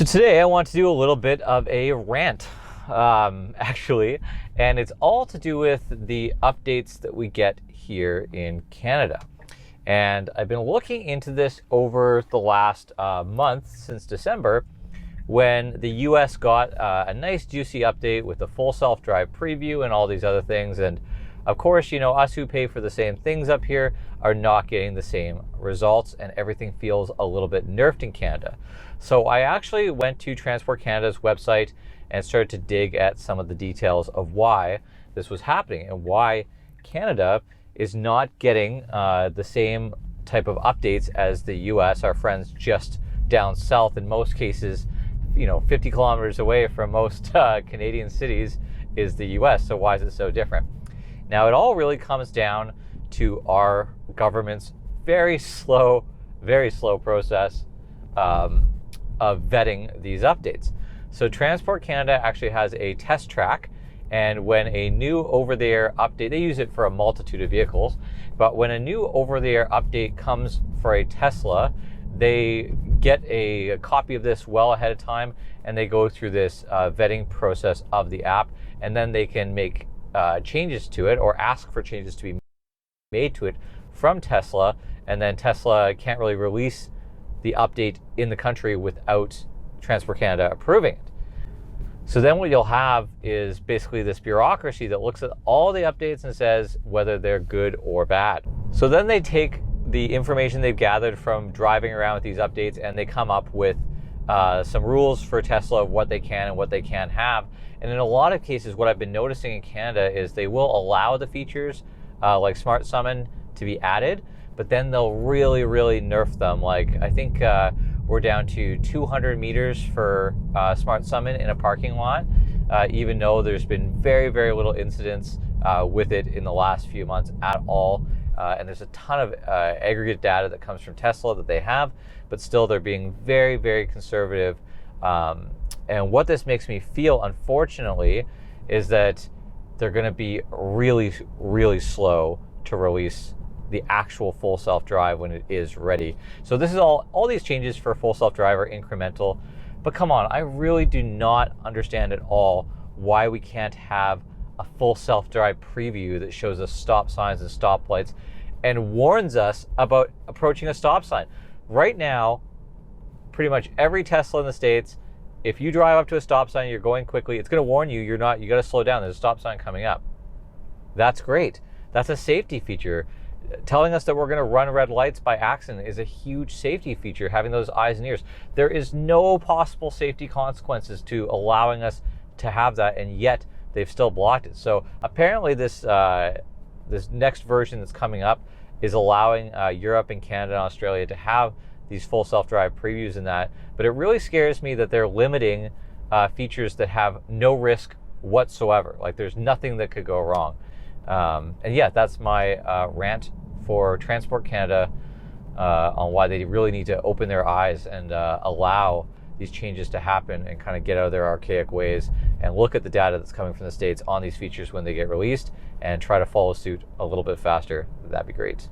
So today I want to do a little bit of a rant, actually, and it's all to do with the updates that we get here in Canada. And I've been looking into this over the last month, since December, when the US got a nice juicy update with the full self-drive preview and all these other things. And of course, us who pay for the same things up here are not getting the same results, and everything feels a little bit nerfed in Canada. So I actually went to Transport Canada's website and started to dig at some of the details of why this was happening and why Canada is not getting the same type of updates as the US, our friends just down south, in most cases, 50 kilometers away from most Canadian cities is the US. So why is it so different? Now, it all really comes down to our government's very slow process of vetting these updates. So Transport Canada actually has a test track, and when a new over-the-air update, they use it for a multitude of vehicles, but when a new over-the-air update comes for a Tesla, they get a copy of this well ahead of time, and they go through this vetting process of the app, and then they can make changes to it or ask for changes to be made to it from Tesla, and then Tesla can't really release the update in the country without Transport Canada approving it. So then what you'll have is basically this bureaucracy that looks at all the updates and says whether they're good or bad. So then they take the information they've gathered from driving around with these updates, and they come up with some rules for Tesla of what they can and what they can't have. And in a lot of cases, what I've been noticing in Canada is they will allow the features like Smart Summon to be added, but then they'll really nerf them. Like, I think we're down to 200 meters for Smart Summon in a parking lot, even though there's been very little incidents with it in the last few months at all. And there's a ton of aggregate data that comes from Tesla that they have, but still they're being very conservative. And what this makes me feel, unfortunately, is that they're going to be really slow to release the actual full self-drive when it is ready. So this is all these changes for full self-drive are incremental, but come on, I really do not understand at all why we can't have a full self-drive preview that shows us stop signs and stoplights and warns us about approaching a stop sign. Right now, pretty much every Tesla in the States, if you drive up to a stop sign, you're going quickly, it's going to warn you, you got to slow down, there's a stop sign coming up. That's great. That's a safety feature. Telling us that we're going to run red lights by accident is a huge safety feature, having those eyes and ears. There is no possible safety consequences to allowing us to have that, and yet they've still blocked it. So apparently this next version that's coming up is allowing Europe and Canada and Australia to have these full self-drive previews in that. But it really scares me that they're limiting features that have no risk whatsoever. Like, there's nothing that could go wrong. And yeah, that's my rant for Transport Canada on why they really need to open their eyes and allow these changes to happen and kind of get out of their archaic ways and look at the data that's coming from the States on these features when they get released and try to follow suit a little bit faster. That'd be great.